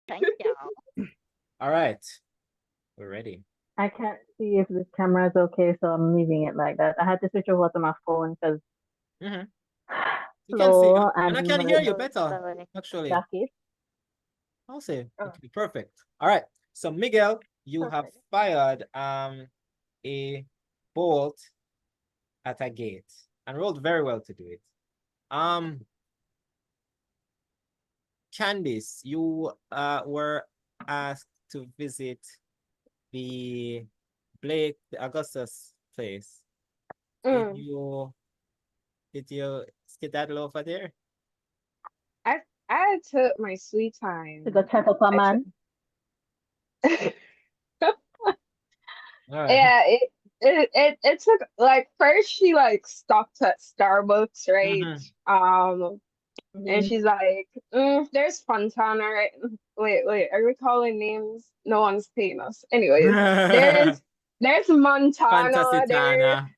Thank you. All right, we're ready. I can't see if this camera is okay, so I'm leaving it like that. I had to switch over to my phone because You can see, slow and I and can hear you So better, sorry. actually. jacket. I'll say Oh. okay, perfect. All right, so Miguel, you have Perfect. fired a bolt at a gate and rolled very well to do it. Kandice, you were asked to visit the Augustus place. Did you skedaddle over there? I took my sweet time. To go check up a man. All right. Yeah, it took like first she like stopped at Starbucks, right? And she's like, there's Fontana, right? Wait, are we calling names? No one's paying us. Anyways, there's Montana Fantasy there. Tana.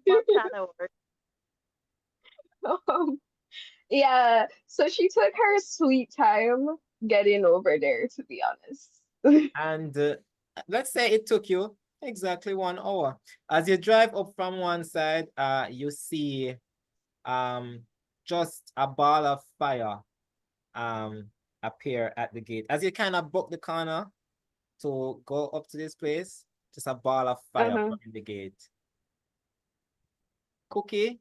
Montana work. Yeah, so she took her sweet time getting over there, to be honest. And let's say it took you exactly 1 hour. As you drive up from one side, you see just a ball of fire appear at the gate. As you kind of book the corner to go up to this place, just a ball of fire from the gate. Cookie,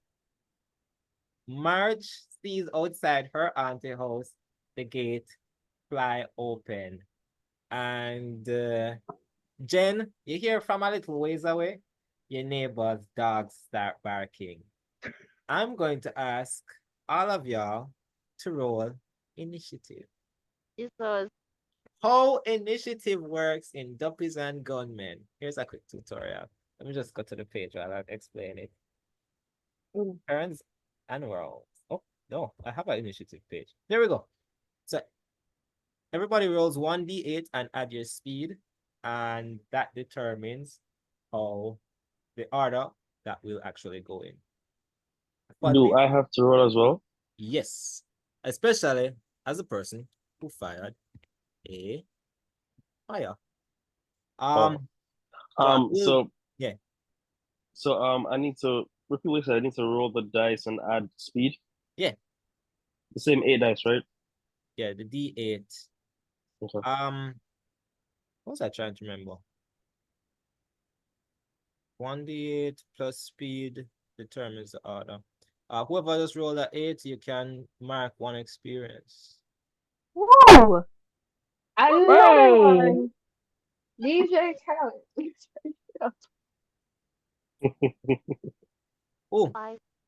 Marge sees outside her auntie house the gate fly open. And Jen, you hear from a little ways away, your neighbor's dogs start barking. I'm going to ask all of y'all to roll initiative. Jesus. How initiative works in Duppies and Gunmen. Here's a quick tutorial. Let me just go to the page while I explain it. Turns and rolls. Oh, no, I have an initiative page. There we go. So everybody rolls 1d8 and add your speed, and that determines how the order that will actually go in. Do I have to roll as well? Yes, especially as a person who fired a fire. So yeah. So I need to repeat what you said. I need to roll the dice and add speed. Yeah. The same 8 dice, right? Yeah, the D8. Okay. What was I trying to remember? 1d8 plus speed determines the order. Whoever just rolled an 8, you can mark 1 experience. Woo! Another one. DJ Khaled. Oh,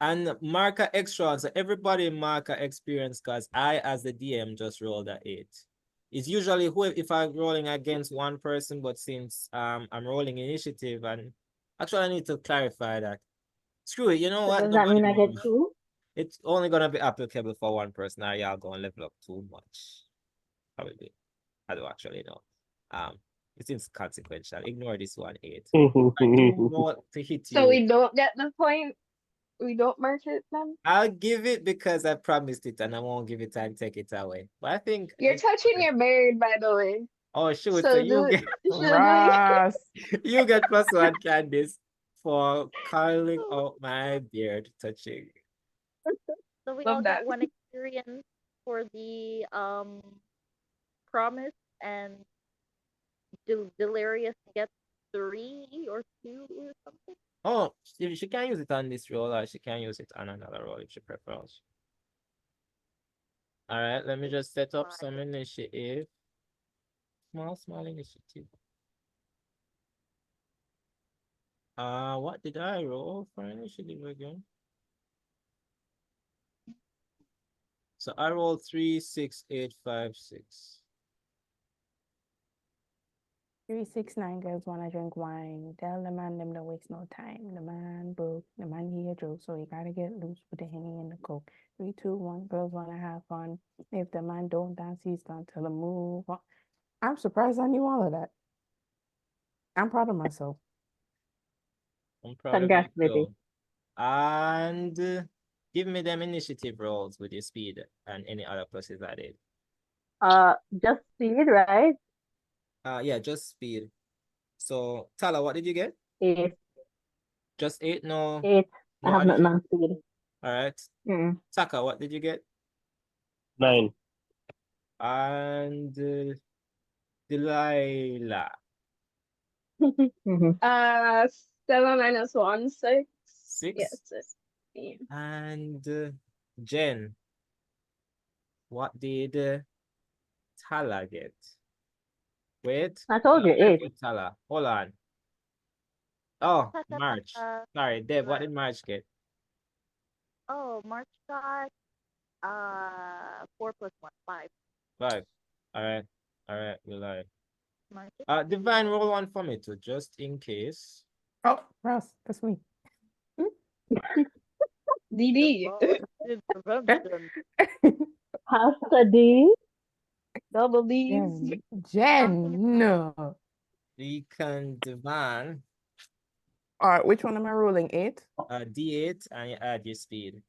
and mark an extra. So everybody mark an experience because I, as the DM, just rolled an 8. It's usually if I'm rolling against one person, but since I'm rolling initiative, and actually I need to clarify that. Screw it, you know what? Does that mean I get 2? It's only gonna be applicable for one person. Now y'all gonna level up too much. Probably. I don't actually know. It's inconsequential. Ignore this 1-8. To hit you. So we don't get the point. We don't mark it then. I'll give it because I promised it, and I won't give it and take it away. But I think you're touching your beard, by the way. Oh shoot! So you get you get +1, Kandice, for curling out my beard touching. So we all got 1 experience for the promise, and Deliarah gets 3 or 2 or something. Oh, she can use it on this roll, or she can use it on another roll if she prefers. All right, let me just set up some initiative. Small initiative. What did I roll for initiative again? So I roll 3, 6, 8, 5, 6. 3, 6, 9 girls wanna drink wine. Tell the man them to waste no time. The man broke. The man here joke, so he gotta get loose with the henny and the coke. 3, 2, 1. Girls wanna have fun. If the man don't dance, he's done till the move on. I'm surprised I knew all of that. I'm proud of myself. I'm proud of you Congrats, baby. too. And give me them initiative rolls with your speed and any other pluses added. Just speed, right? Yeah, just speed. So Talah, what did you get? 8. Just 8? No, 8. I no have nothing addition. on speed. All right. Mm. Taka, what did you get? 9. And Delilah. 7 minus 1, 6. 6. Yes, 6. Yeah. And Jen, what did Talah get? Wait. I told you, Let me 8. put Talah. Hold on. Oh, Ta, ta, ta, March. ta. Sorry, Deb, what did March get? Oh, March got 4 plus 1, 5. 5. All right. All right, we lied. March. Divine, roll one for me too, just in case. Oh, Ross, that's me. DD. Intervention. Pastor D. Double D's. Jen, no. Deacon Devine, All right, which one am I rolling? 8? D8, and you add your speed.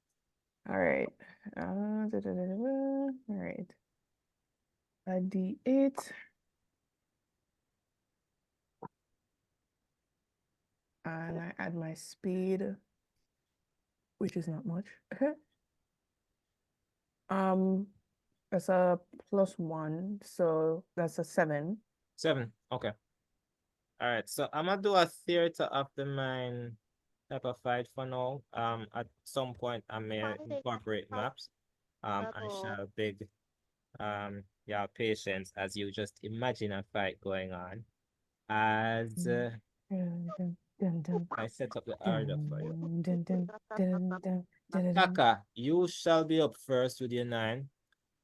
All right. All right. A D8. And I add my speed, which is not much. That's a +1, so that's a 7. 7. Okay. All right. So I'm gonna do a theater of the mind type of fight for now. At some point I may incorporate maps. I shall beg your patience as you just imagine a fight going on. As I set up the order for you. Taka, you shall be up first with your 9.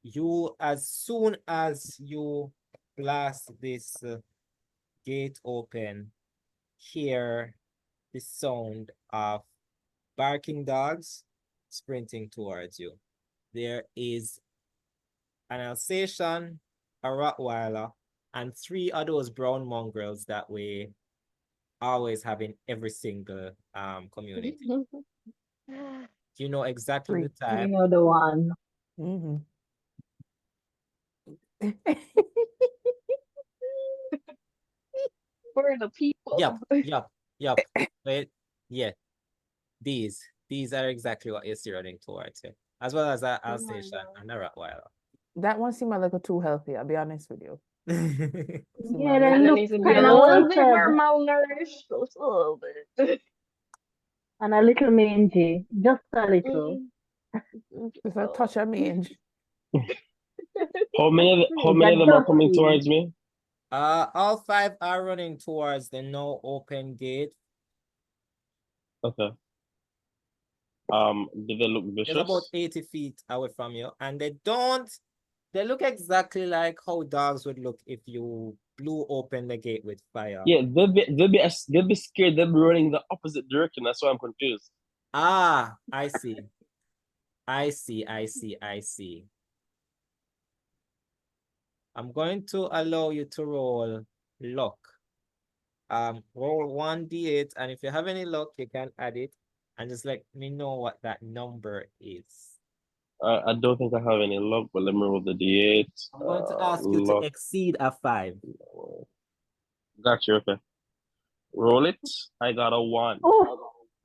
You, as soon as you blast this gate open, hear the sound of barking dogs sprinting towards you. There is an Alsatian, a Rottweiler, and 3 of those brown mongrels that we always have in every single community. You know exactly the You type. know the one. For the people. Yep. Wait, yeah. These are exactly what you're running towards, as well as a Alsatian and a Rottweiler. That one seemed a little too healthy, I'll be honest with you. Yeah, That they look needs to be kind a of little bit well more fed malnourished. Just a little bit. and a little mangy. Just a little. With a touch of mange. How many of them are coming towards me? All 5 are running towards the now open gate. Okay. Do they look vicious? It's about 80 feet away from you, and they look exactly like how dogs would look if you blew open the gate with fire. Yeah, they'll be scared. They'll be running the opposite direction. That's why I'm confused. Ah, I see. I'm going to allow you to roll luck. Roll 1d8, and if you have any luck, you can add it, and just let me know what that number is. I don't think I have any luck, but let me roll the d8. I'm going to ask you to exceed a 5. Got you. Okay. Roll it. I got a 1.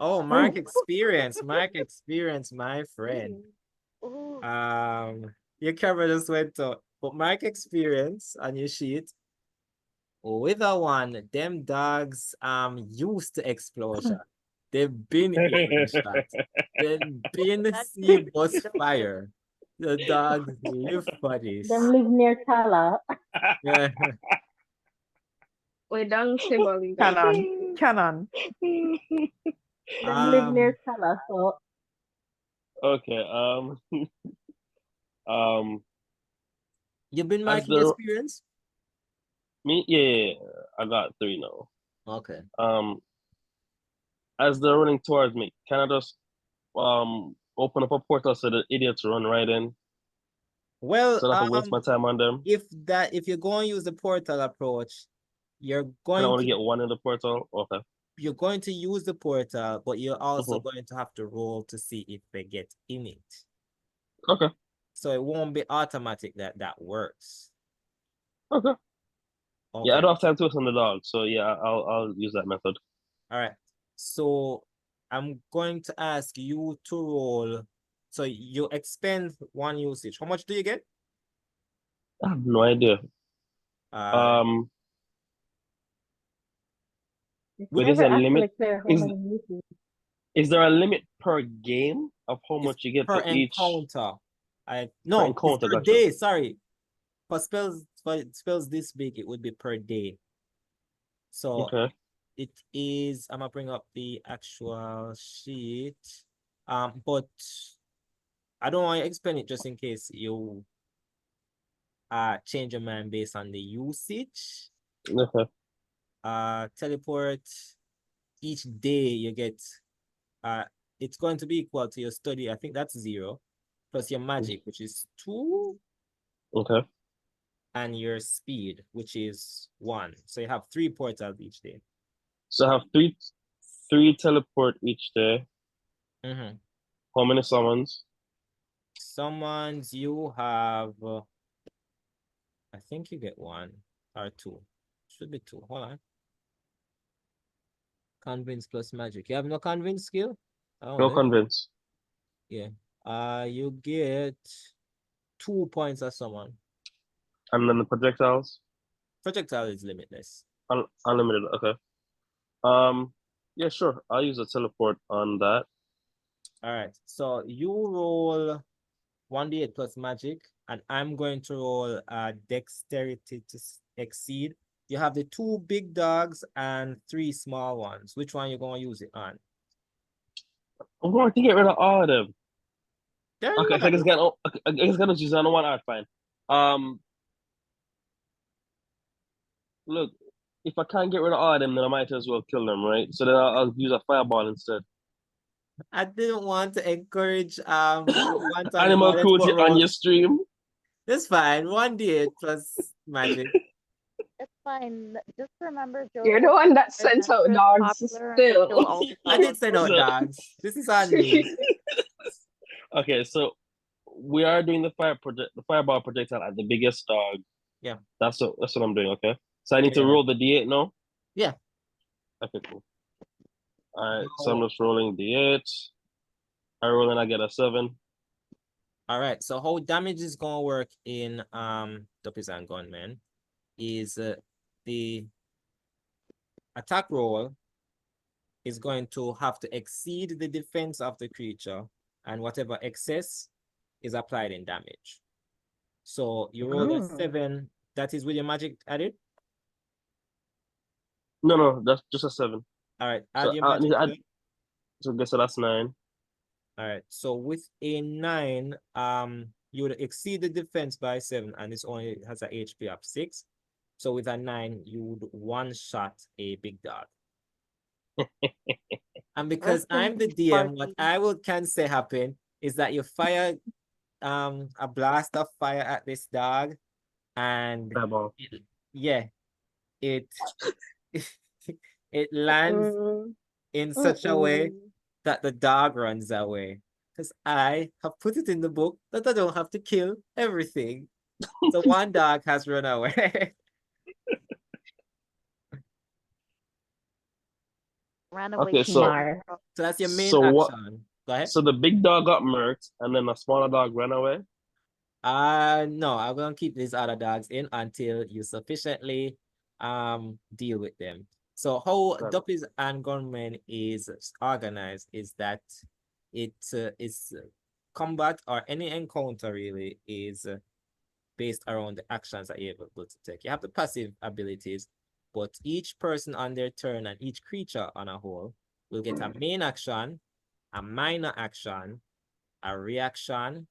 Oh, mark experience, my friend. Ooh. Your camera just went out, but mark experience on your sheet. With a 1, them dogs used to explosion. They've been in shot. They've been see bus fire. The dogs live for this. Them live near Talah. Yeah. We done symbolic. Canon. Them live near Talah, so Okay. You've been as marking the experience? me, yeah, I got 3 now. Okay. As they're running towards me, can I just open up a portal so the idiots run right in, Well, so I don't have to waste my time on them? if you're going to use the portal approach, you're Can I going only to get one in the portal? Okay. you're going to use the portal, but you're also Mhm. going to have to roll to see if they get in it. Okay. So it won't be automatic that that works. Okay. Yeah, I Okay. don't have time to waste on the dog, so yeah, I'll use that method. All right. So I'm going to ask you to roll. So you expend 1 usage. How much do you get? I have no idea. Uh, It's Wait, there's never a limit. actually clear how Is many uses. is there a limit per game of how it's much you get per for each encounter. per No, it's encounter? per Gotcha. day. Sorry. For spells this big, it would be per day. So Okay. it is, I'm gonna bring up the actual sheet. But I don't want to expend it just in case you change your mind based on the usage. Okay. Teleport each day you get it's going to be equal to your study. I think that's 0 plus your magic, which is 2, Okay. and your speed, which is 1. So you have 3 portals each day. So I have three teleport each day. Mm-hmm. How many summons? Summons you have I think you get 1 or 2. Should be 2. Hold on. Convince plus magic. You have no convince skill? No convince. Yeah. You get 2 points of summon. And then the projectiles? Projectile is limitless. Unlimited. Okay. Yeah, sure. I'll use a teleport on that. All right. So you roll 1d8 plus magic, and I'm going to roll dexterity to exceed. You have the 2 big dogs and 3 small ones. Which one you gonna use it on? I'm going to get rid of all of them. There Okay, so I guess gonna choose on one. Alright, fine. Look, if I can't get rid of all of them, then I might as well kill them, right? So then I'll use a fireball instead. I didn't want to encourage one-time Animal violence, cruelty but on your stream. That's fine. 1d8 plus magic. It's fine. Just remember, Joe. You're the one that sends out dogs Popular and they kill still. all the I did send out So- dogs. This is on me. Okay, so we are doing the fireball projectile at the biggest dog. Yeah. That's what I'm doing, okay? So I need to Yeah. roll the D8 now? Yeah. Okay, cool. Alright, so I'm just rolling D8. I roll and I get a 7. All right. So how damage is gonna work in Duppies and Gunmen is the attack roll is going to have to exceed the defense of the creature, and whatever excess is applied in damage. So you roll a 7. That is with your magic added? No, that's just a 7. All right. Add So your I need magic to to add, it. so guess that's 9. All right. So with a 9, you would exceed the defense by 7, and this only has a HP of 6. So with a 9, you would one-shot a big dog. And because I'm the DM, what I can say happen is that you fire a blast of fire at this dog, and Fireball. it it lands in such a way that the dog runs away. Because I have put it in the book that I don't have to kill everything. So one dog has run away. Ran away. Okay, so So that's your main So what- action. Go ahead. so the big dog got murked and then the smaller dog ran away? No, I'm gonna keep these other dogs in until you sufficiently deal with them. So how Got it. Duppies and Gunmen is organized is that it is combat or any encounter really is based around the actions that you're able to take. You have the passive abilities, but each person on their turn and each creature on a whole will get a main action, a minor action, a reaction,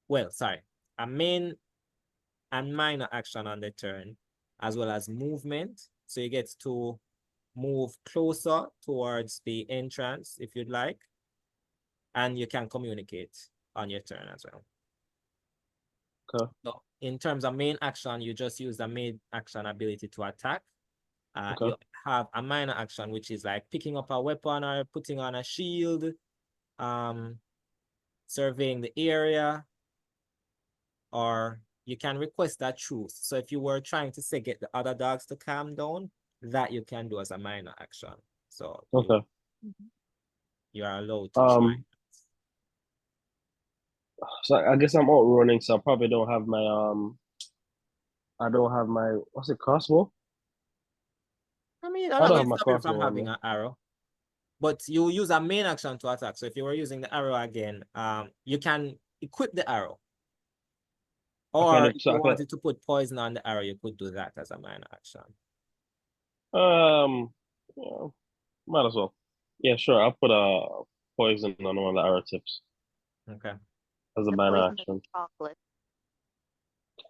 well, sorry, a main and minor action on the turn, as well as movement. So you get to move closer towards the entrance if you'd like. And you can communicate on your turn as well. Okay. So in terms of main action, you just use the main action ability to attack. Okay. You have a minor action, which is like picking up a weapon or putting on a shield, surveying the area, or you can request a truce. So if you were trying to say get the other dogs to calm down, that you can do as a minor action. So Okay. you are allowed to try. So I guess I'm outrunning, so I probably don't have my I don't have my what's it, crossbow? I mean, I I'm not don't going have to my stop you from crossbow on having me. an arrow, but you use a main action to attack. So if you were using the arrow again, you can equip the arrow. Or if you wanted to put poison on the arrow, you could do that as a minor action. Yeah, might as well. Yeah, sure. I'll put a poison on one of the arrow tips Okay. as a The minor poison is action. chocolate.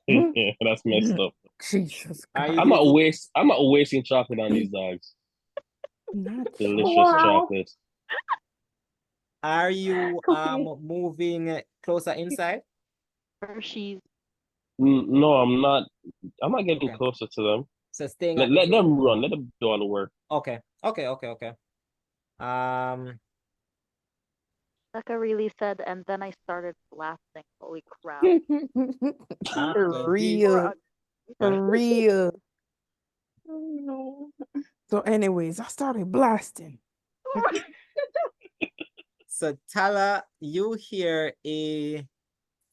Yeah, that's messed up. Jesus Are God. you I'm not wasting chocolate on these dogs. Not Delicious Wow. chocolate. Are you Cookie. moving closer inside? Hershey's. No, I'm not. I'm not getting Okay. closer to them. So staying Let, at the let gate. them run. Let them do all the work. Okay. Okay. Taka really said, and then I started blasting. Holy crap. After he real. okay. Real. Oh, no. So anyways, I started blasting. So Talah, you hear a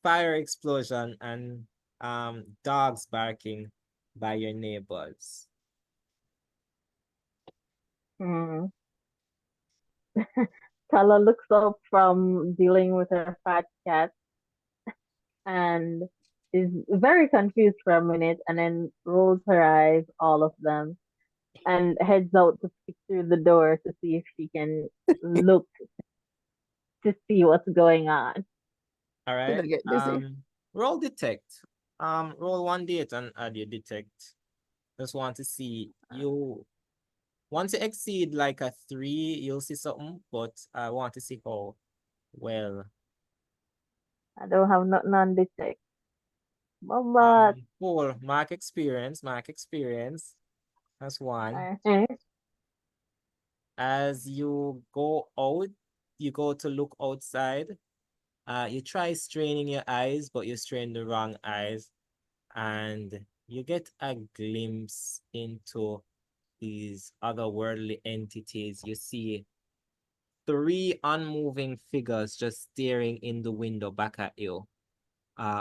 fire explosion and dogs barking by your neighbors. Hmm. Tala looks up from dealing with her fat cat and is very confused for a minute and then rolls her eyes, all of them, and heads out to peek through the door to see if she can look to see what's going on. All Did I right. get dizzy? Roll detect. Roll 1d8 and add your detect. Just want to see you. Once you exceed like a 3, you'll see something, but I want to see how well. I don't have nothing on detect. But Cool. Mark experience. That's 1. As you go out, you go to look outside. You try straining your eyes, but you strain the wrong eyes. And you get a glimpse into these otherworldly entities. You see 3 unmoving figures just staring in the window back at you.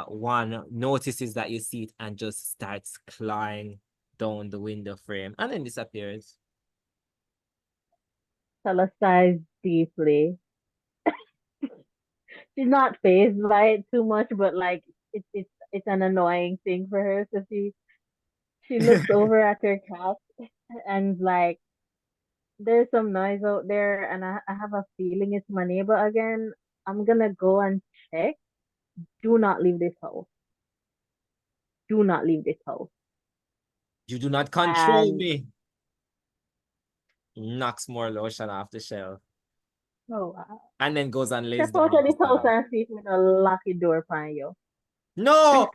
One notices that you see it and just starts clawing down the window frame and then disappears. Tala sighs deeply. She's not phased by it too much, but like it's an annoying thing for her. So she looks over at her cat and like there's some noise out there and I have a feeling it's my neighbor again. I'm gonna go and check. Do not leave this house. Do not leave this house. You do not control And me. Knocks more lotion off the shelf. oh wow. And then goes and lays Step down out on of the this house slab. and see if we don't lock the door behind you. No!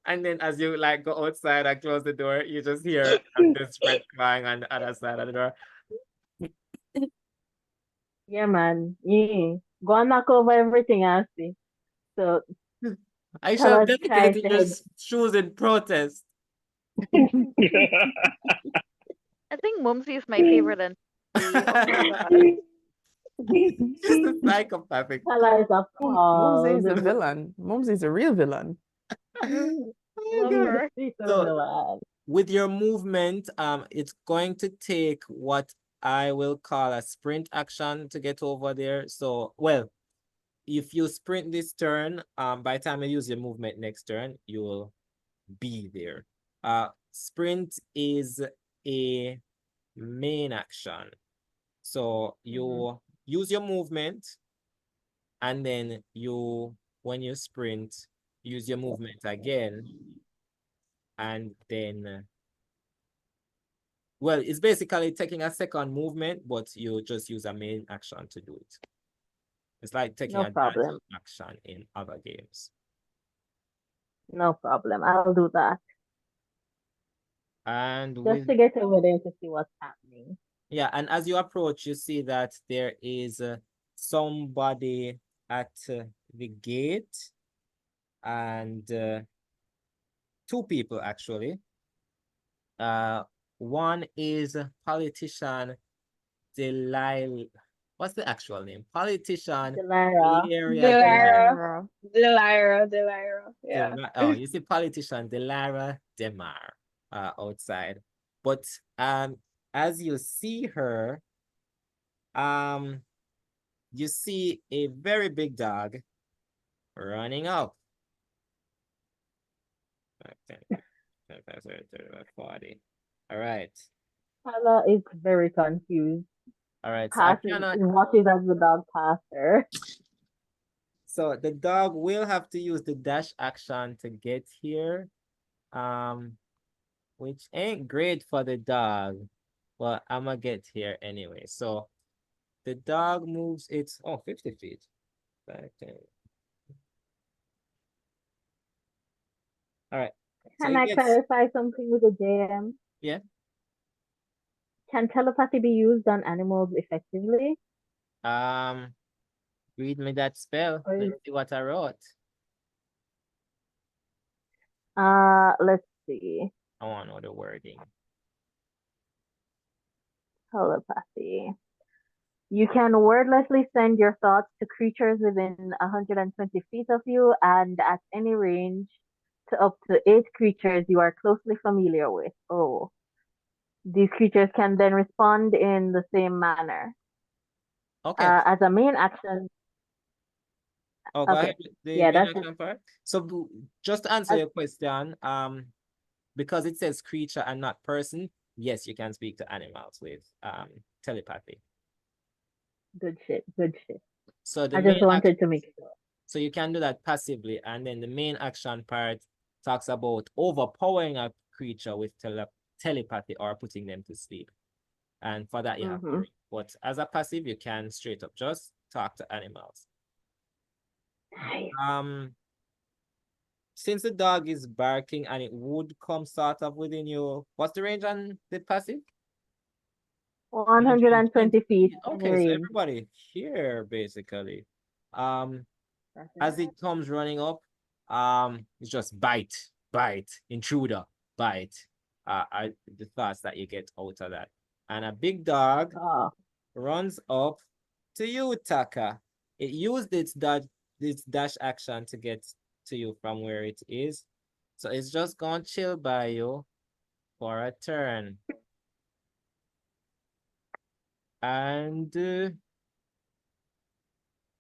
And then as you like go outside and close the door, you just hear this red crying on the other side of the door. Yeah, man. Yeah. Go and knock over everything I see. So I shall Tala dedicate tries in to your head. shoes in protest. I think Mumsy is my favorite entity. Oh my god. She's a psychopathic. Tala is Mumsy is appalled. a villain. Mumsy is a real villain. Love her. She's so So villain. with your movement, it's going to take what I will call a sprint action to get over there. So, well, if you sprint this turn, by the time you use your movement next turn, you will be there. Sprint is a main action. So you use your movement and then you when you sprint, use your movement again, and then, well, it's basically taking a second movement, but you just use a main action to do it. It's like taking No a problem. action in other games. No problem. I'll do that. And Just to get over there to see what's happening. Yeah, and as you approach, you see that there is somebody at the gate, and two people actually. One is politician Delilah. What's the actual name? Politician Deliarah. Deliarah. Yeah. Oh, you see politician Deliarah Demar outside. But as you see her, you see a very big dog running up. 40. All right. Talah is very confused. All right. So watches as the dog passes her. So the dog will have to use the dash action to get here, which ain't great for the dog, but I'm gonna get here anyway. So the dog moves its 50 feet. All right. Can I clarify something with the JM? Yeah. Can telepathy be used on animals effectively? Read me that spell. Let's see what I wrote. Let's see. I want to know the wording. Telepathy. You can wordlessly send your thoughts to creatures within 120 feet of you and at any range to up to 8 creatures you are closely familiar with. Oh. These creatures can then respond in the same manner. Okay. As a main action. Oh, go ahead. That's action part. So just to answer your question, because it says creature and not person, yes, you can speak to animals with telepathy. Good shit. So I just wanted to make sure. So you can do that passively, and then the main action part talks about overpowering a creature with telepathy or putting them to sleep. And for that you have to read. But as a passive, you can straight up just talk to animals. Nice. Since the dog is barking and it would come sort of within you, what's the range on the passive? 120 feet. Okay, so everybody here basically. As it comes running up, it's just bite, intruder, bite. The thoughts that you get out of that. And a big dog runs up to you, Taka. It used its dash action to get to you from where it is. So it's just gonna chill by you for a turn. And I'm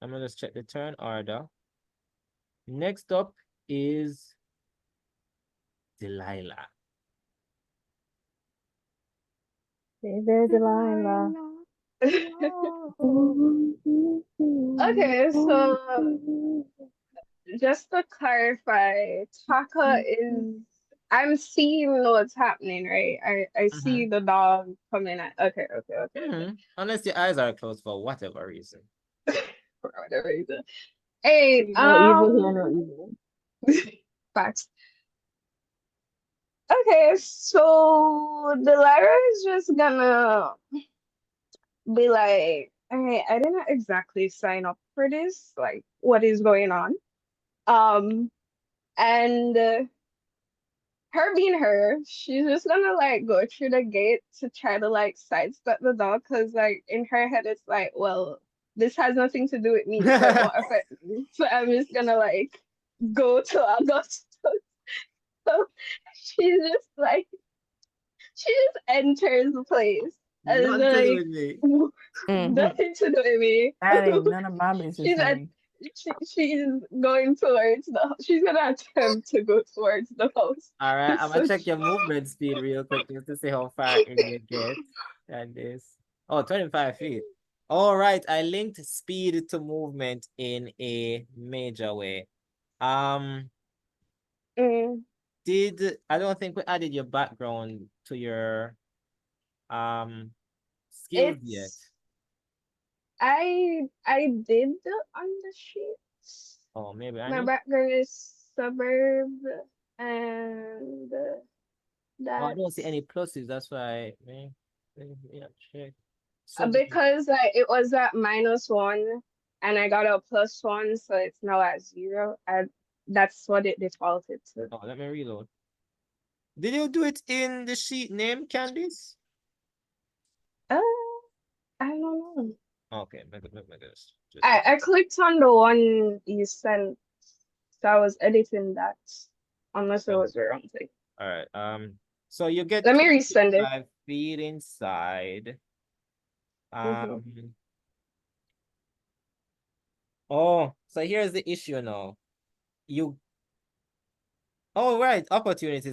gonna just check the turn order. Next up is Delilah. Hey there, Delilah. Okay, so just to clarify, Taka is. I'm seeing what's happening, right? I see the dog coming at. Okay. Unless your eyes are closed for whatever reason. For whatever reason. Hey, no evil. Facts. Okay, so Deliarah is just gonna be like, okay, I didn't exactly sign up for this. Like, what is going on? And her being her, she's just gonna like go through the gate to try to like sidestep the dog, because like in her head it's like, well, this has nothing to do with me, so it won't affect me. So I'm just gonna like go to Augustus. So she just enters the place. And Nothing to do with me. Nothing to do with me. That ain't none of my business. She's going towards she's gonna attempt to go towards the house. All right, I'm gonna check your movement speed real quick just to see how far in you get. And this. 25 feet. All right, I linked speed to movement in a major way. Mm, I don't think we added your background to your skills yet. it's I did on the sheets. Oh, maybe I My need. background is suburb and Oh, I don't see that's any pluses. That's why. Yeah, check. So because it was at -1 and I got a +1, so it's now at 0. And that's what it defaulted to. oh, let me reload. Did you do it in the sheet name, Candice? Uh, I don't know. Okay, just I clicked on the one you sent, so I was editing that, unless it was the wrong thing. all right. So you get Let me resend it. 5 feet inside. Oh, so here's the issue now. Oh, right. Opportunity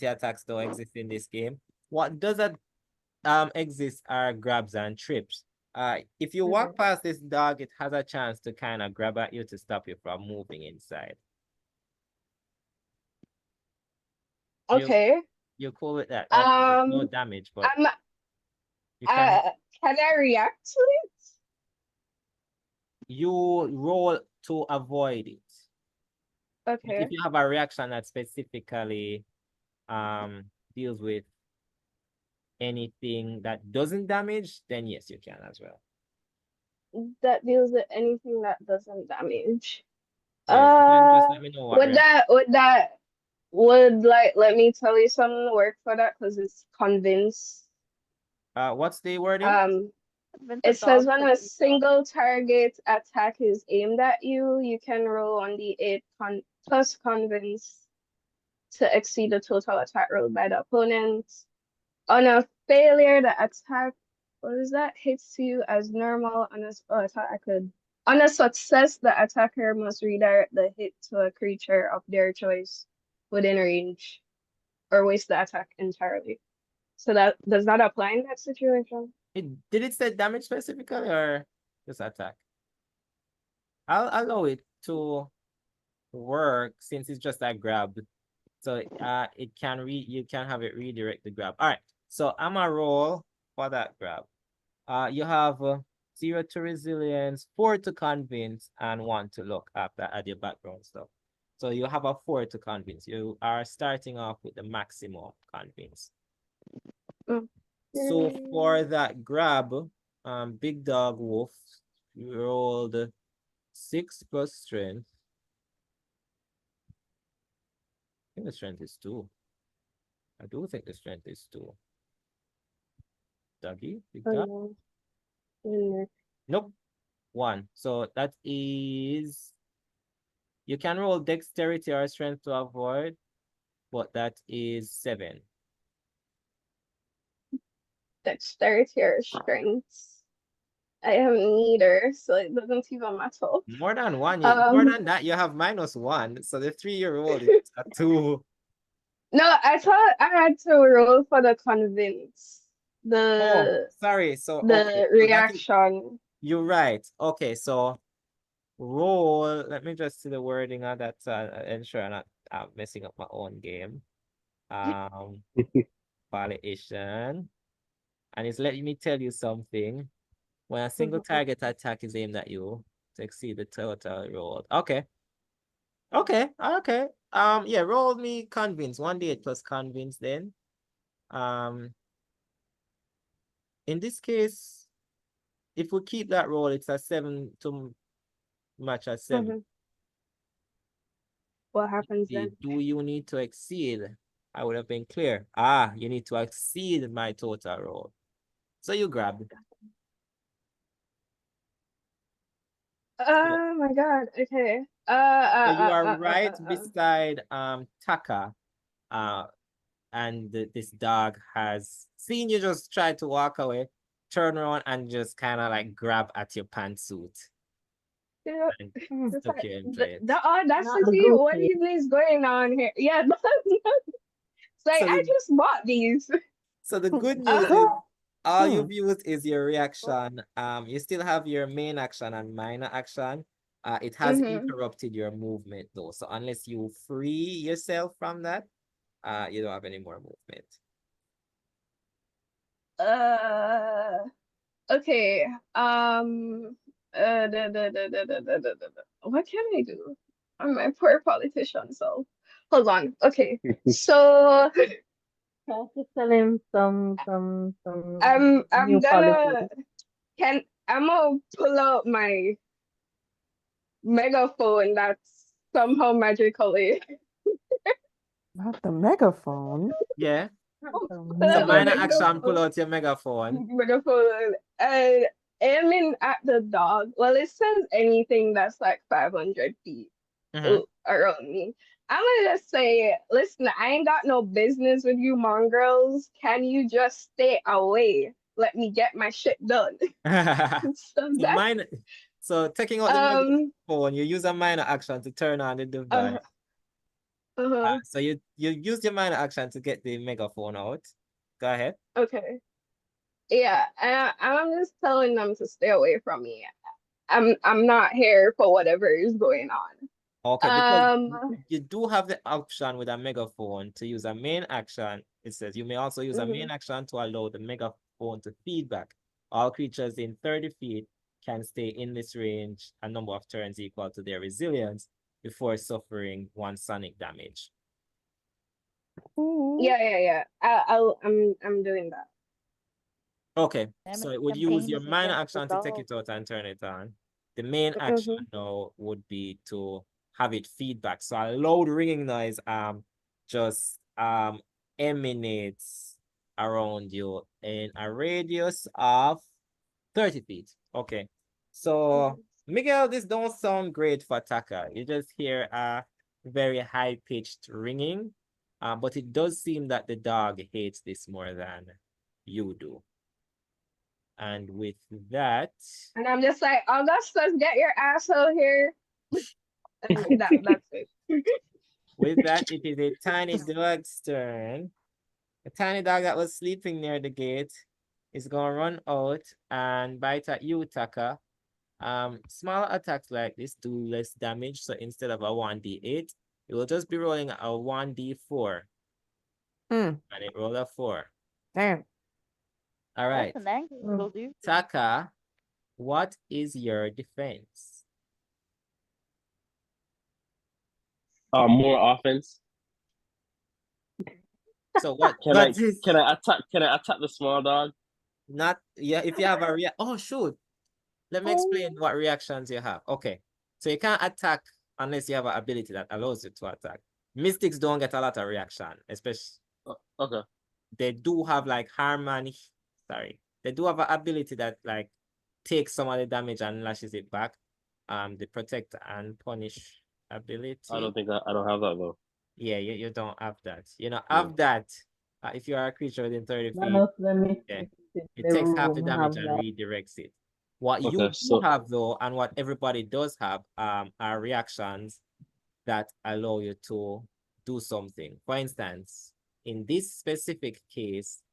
attacks don't exist in this game. What doesn't exist are grabs and trips. If you walk past this dog, it has a chance to kind of grab at you to stop you from moving inside. Okay. You cool with that? Okay, no damage, but you can I react to it? you roll to avoid it. Okay. If you have a reaction that specifically deals with anything that doesn't damage, then yes, you can as well. That deals with anything that doesn't damage. Yeah, just let me know what would like let me tell you something work for that because it's convince. What's the wording? It says when a single target attack is aimed at you, you can roll on the 8 plus convince to exceed the total attack rolled by the opponent. On a failure, the attack, what is that, hits you as normal. On a success, the attacker must redirect the hit to a creature of their choice within range, or waste the attack entirely. So that does that apply in that situation? Did it say damage specifically or just attack? I'll allow it to work since it's just a grab. So you can have it redirect the grab. All right. So I'm a roll for that grab. You have 0 to resilience, 4 to convince, and 1 to look after add your background stuff. So you have a 4 to convince. You are starting off with the maximum convince. So for that grab, Big Dog Wolf rolled 6 plus strength. I think the strength is 2. I do think the strength is 2. Doggy, Big Dog? Nope. 1. So that is, you can roll dexterity or strength to avoid, but that is 7. Dexterity or strength. I have neither, so it doesn't even matter. More than 1. More than that, you have -1. So the 3 you rolled is a 2. No, I thought I had to roll for the convince. Sorry. So the reaction. You're right. Okay, so roll. Let me just see the wording of that ensure I'm not messing up my own game. Violation. And it's letting me tell you something. When a single target attack is aimed at you, to exceed the total roll. Okay. Yeah, roll me convince. 1d8 plus convince then. In this case, if we keep that roll, it's a 7 to match a 7. What happens then? Do you need to exceed? I would have been clear. You need to exceed my total roll. So you grab. Oh my god. Okay. So you are right beside Taka. And this dog has seen you just try to walk away, turn around and just kind of like grab at your pantsuit. Yeah. And stuck you in place. The audacity, what is going on here? Yeah, it's like I just bought these. So the good news is all you've used is your reaction. You still have your main action and minor action. It has interrupted your movement though. So unless you free yourself from that, you don't have any more movement. Okay. What can I do? I'm a poor politician, so hold on. Okay. So Just tell him some I'm new gonna policies. I'm gonna pull out my megaphone that's somehow magically Not the megaphone. Yeah. pull So out my minor action, pull megaphone out your megaphone. and aiming at the dog. Well, it says anything that's like 500 feet around me. I'm gonna just say, listen, I ain't got no business with you mongrels. Can you just stay away? Let me get my shit done. So So minor, so taking out the megaphone, you use a minor action to turn on the device. So you use your minor action to get the megaphone out. Go ahead. Okay. Yeah, I'm just telling them to stay away from me. I'm not here for whatever is going on. Okay, because you do have the option with a megaphone to use a main action. It says you may also use a main action to allow the megaphone to feedback. All creatures in 30 feet can stay in this range a number of turns equal to their resilience before suffering 1 sonic damage. Yeah. I'm doing that. Okay, so it would use your minor action to take it out and turn it on. The main action now would be to have it feedback. So a loud ringing noise just emanates around you in a radius of 30 feet. Okay. So Miguel, this don't sound great for Taka. You just hear a very high-pitched ringing. But it does seem that the dog hates this more than you do. And with that, and I'm just like, Augustus, get your ass out here. That's it. With that, it is a tiny dog's turn. A tiny dog that was sleeping near the gate is gonna run out and bite at you, Taka. Small attacks like this do less damage, so instead of a 1d8, it will just be rolling a 1d4. And it rolled a 4. Damn. All right. Taka, what is your defense? More offense. So what can I attack the small dog? Not if you have a oh shoot. Let me explain what reactions you have. Okay. So you can't attack unless you have an ability that allows you to attack. Mystics don't get a lot of reaction, especially okay. They do have like harmony. Sorry. They do have an ability that like takes some of the damage and lashes it back. The protect and punish ability. I don't have that though. Yeah, you don't have that. You know, have that. If you are a creature within 30 feet, it takes half the damage and redirects it. What you do have though, and what everybody does have, are reactions that allow you to do something. For instance, in this specific case,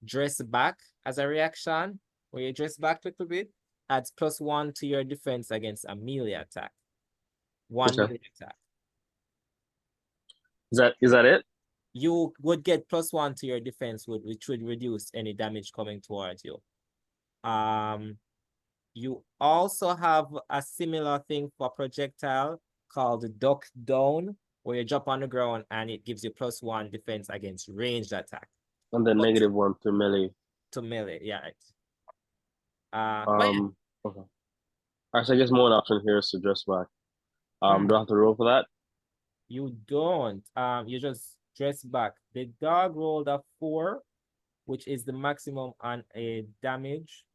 dress back as a reaction, where you dress back a little bit, adds +1 to your defense against a melee attack. One melee attack. Is that it? You would get +1 to your defense, which would reduce any damage coming towards you. You also have a similar thing for projectile called duck down, where you drop on the ground and it gives you +1 defense against ranged attack. And then -1 to melee. To melee, yeah. Okay. All right, so I guess one option here is to dress back. Do I have to roll for that? You don't. You just dress back. The dog rolled a 4, which is the maximum on a damage.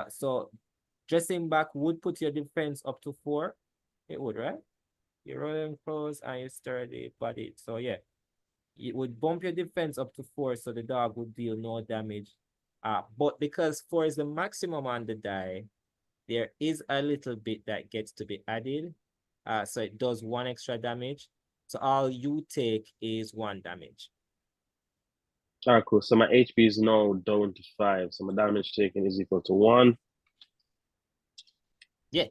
So dressing back would put your defense up to 4. It would, right? You're rolling close and you sturdy body. So yeah, it would bump your defense up to 4, so the dog would deal no damage. But because 4 is the maximum on the die, there is a little bit that gets to be added. So it does 1 extra damage. So all you take is 1 damage. All right, cool. So my HP is now down to 5. So my damage taken is equal to 1. Yeah.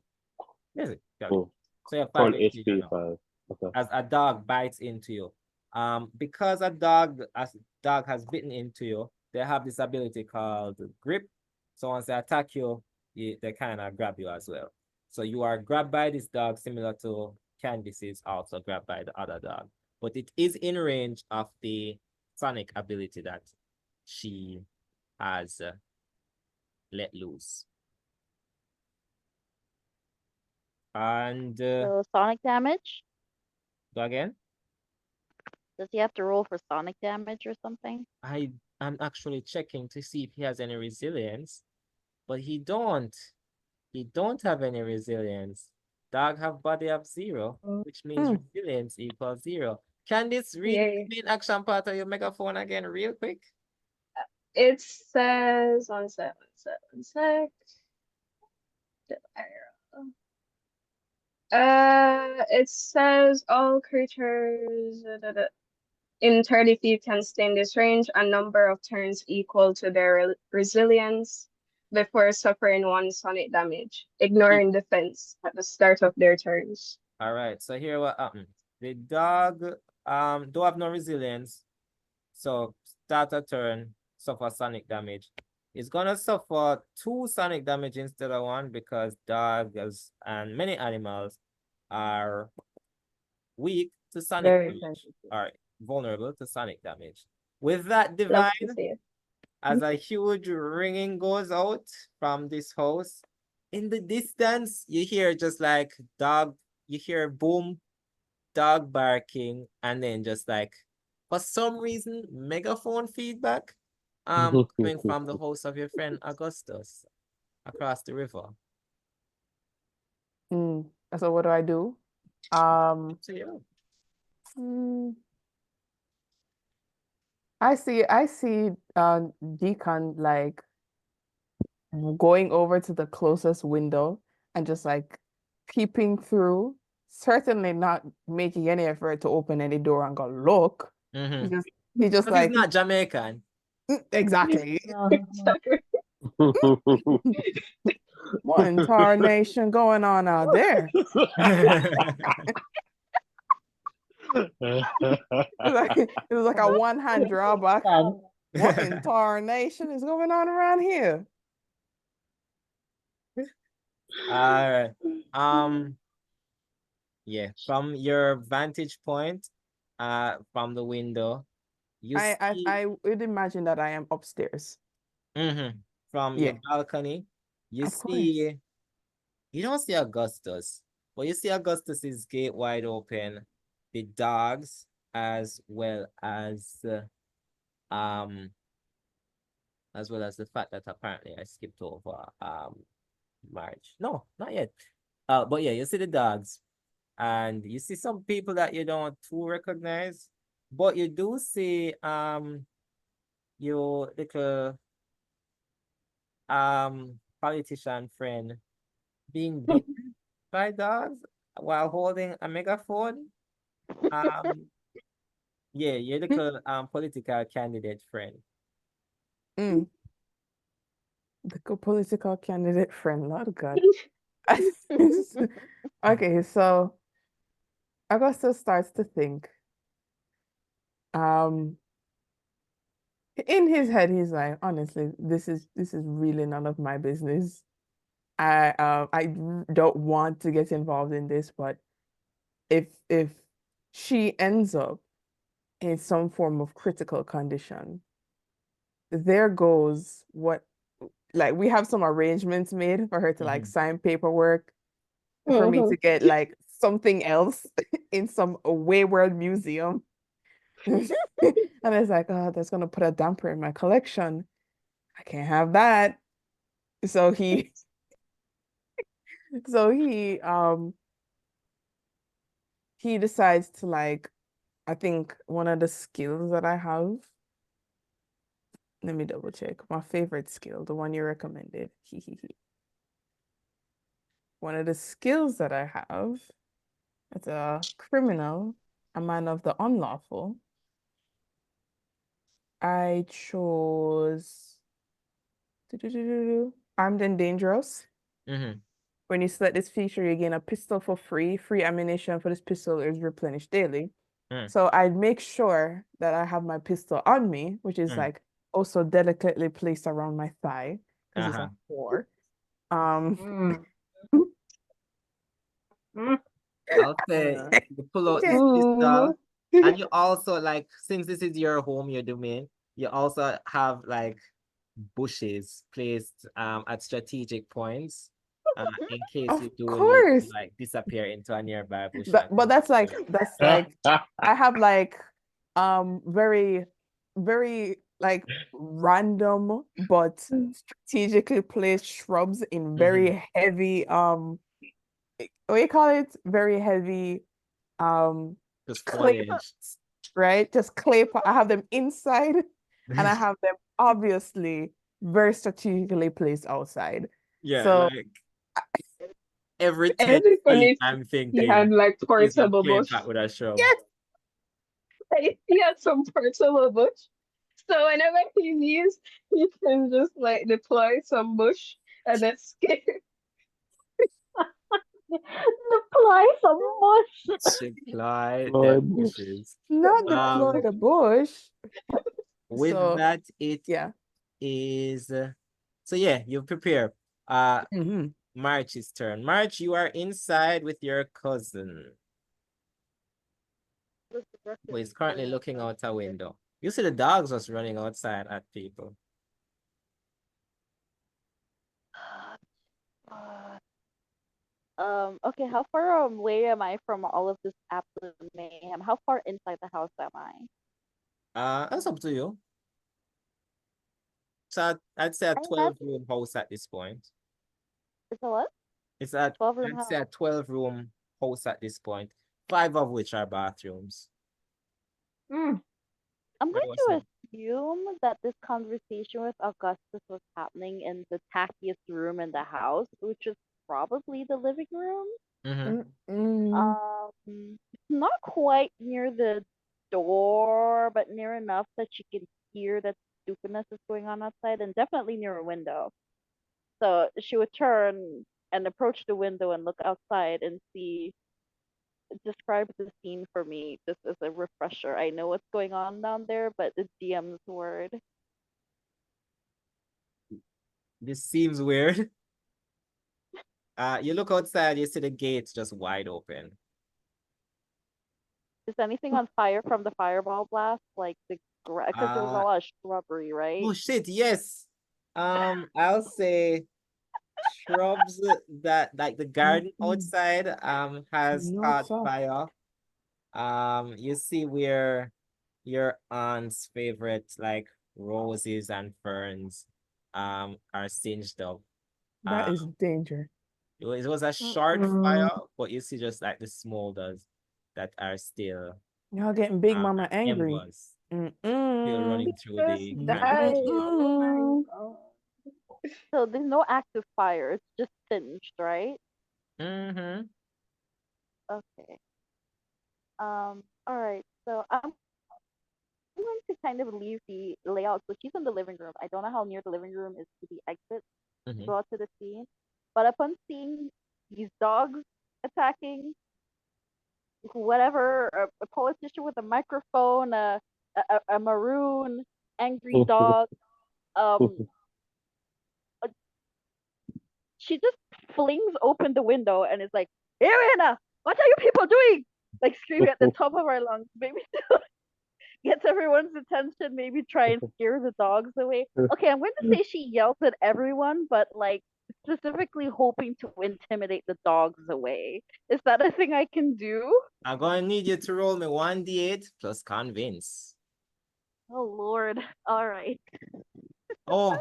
Yes. Got it. Cool. So you're Full 5 HP HP now. 5. Okay. As a dog bites into you. Because a dog has bitten into you, they have this ability called grip. So once they attack you, they kind of grab you as well. So you are grabbed by this dog, similar to Kandice is also grabbed by the other dog. But it is in range of the sonic ability that she has let loose. And So sonic damage? go again? Does he have to roll for sonic damage or something? I'm actually checking to see if he has any resilience, but he don't. He don't have any resilience. Dog have body of 0, which means resilience equals 0. Candice, read Yay. the main action part of your megaphone again real quick. It says, one sec. It says all creatures in 30 feet can stay in this range a number of turns equal to their resilience before suffering 1 sonic damage, ignoring defense at the start of their turns. All right, so here what happened. The dog don't have no resilience, so start a turn, suffer sonic damage. It's gonna suffer 2 sonic damage instead of 1 because dogs and many animals are weak to sonic Very damage, sensitive. are vulnerable to sonic damage. With that, Love to Divine, see it. as a huge ringing goes out from this house, in the distance, you hear just like dog, you hear boom, dog barking, and then just like, for some reason, megaphone feedback coming from the house of your friend Augustus across the river. So what do I do? So yeah. I see Deacon like going over to the closest window and just like peeping through, certainly not making any effort to open any door and go look. Mm-hmm. He just like he's not Jamaican. Exactly. Exactly. What in tarnation going on out there? It was like a one-hand drawback. What in tarnation is going on around here? All right. Yeah, from your vantage point, from the window, you see I would imagine that I am upstairs. from your balcony, you Of course. see, you don't see Augustus, but you see Augustus's gate wide open, the dogs, as well as the fact that apparently I skipped over March. No, not yet. But yeah, you see the dogs, and you see some people that you don't too recognize, but you do see your little politician friend being beaten by dogs while holding a megaphone. Yeah, your little political candidate friend. The political candidate friend, Lord God. Okay, so Augustus starts to think. In his head, he's like, honestly, this is really none of my business. I don't want to get involved in this, but if she ends up in some form of critical condition, there goes what, like, we have some arrangements made for her to like sign paperwork for me to get like something else in some wayward museum. And it's like, oh, that's gonna put a damper in my collection. I can't have that. So he he decides to like, I think one of the skills that I have, let me double check. My favorite skill, the one you recommended. One of the skills that I have, as a criminal, a man of the unlawful, I chose armed and dangerous. when you select this feature, you gain a pistol for free. Free ammunition for this pistol is replenished daily. So I'd make sure that I have my pistol on me, which is like also delicately placed around my thigh because it's a 4. I'll say you pull out this pistol, and you also like, since this is your home, your domain, you also have like bushes placed at strategic points in case Of you do need to course. like disappear into a nearby bush. But that's like I have like very like random but strategically placed shrubs in very heavy what do you call it? Very heavy just clay, foliage. right? Just clay pot. I have them inside and I have them obviously very strategically placed outside. Yeah, So like every 10 Every feet, funny I'm he thinking had like is a portable clay bush. pot with a shrub. yes, He had some portable bush. So whenever he needs, he can just like deploy some bush and then skip. Deploy some bush. Supply Boy, them bush. bushes. not deploy the bush. With So that, it yeah. is so yeah, you prepare. March's turn. March, you are inside with your cousin, who is currently looking out a window. You see the dogs just running outside at people. Okay, how far away am I from all of this absolute mayhem? How far inside the house am I? That's up to you. So I'd say a I 12-room house at this point. It's a what? It's a 12-room I'd house. say a 12-room house at this point, 5 of which are bathrooms. I'm What going do I to say? assume that this conversation with Augustus was happening in the tackiest room in the house, which is probably the living room. Not quite near the door, but near enough that you can hear that stupidness is going on outside, and definitely near a window. So she would turn and approach the window and look outside and see. Describe the scene for me just as a refresher. I know what's going on down there, but the DM's word. This seems weird. You look outside, you see the gates just wide open. Is anything on fire from the fireball blast? Like because there was a lot of shrubbery, right? Oh shit, yes. I'll say shrubs that like the garden outside has caught fire. You see where your aunt's favorite like roses and ferns are singed up. That is danger. It was a short fire, but you see just like the smolders that are still Y'all getting Big Mama angry. embers still running through the Die. Oh my god. So there's no active fire, it's just singed, right? Mm-hmm. Okay. Alright, so I'm going to kind of leave the layout. So she's in the living room. I don't know how near the living room is to the exit to go out to the scene. But upon seeing these dogs attacking whatever, a politician with a microphone, a maroon angry dog, she just flings open the window and is like, Irina, what are you people doing? Like screaming at the top of our lungs, maybe to get everyone's attention, maybe try and scare the dogs away. Okay, I'm going to say she yells at everyone, but like specifically hoping to intimidate the dogs away. Is that a thing I can do? I'm gonna need you to roll me 1d8 plus convince. Oh Lord. All right. Oh,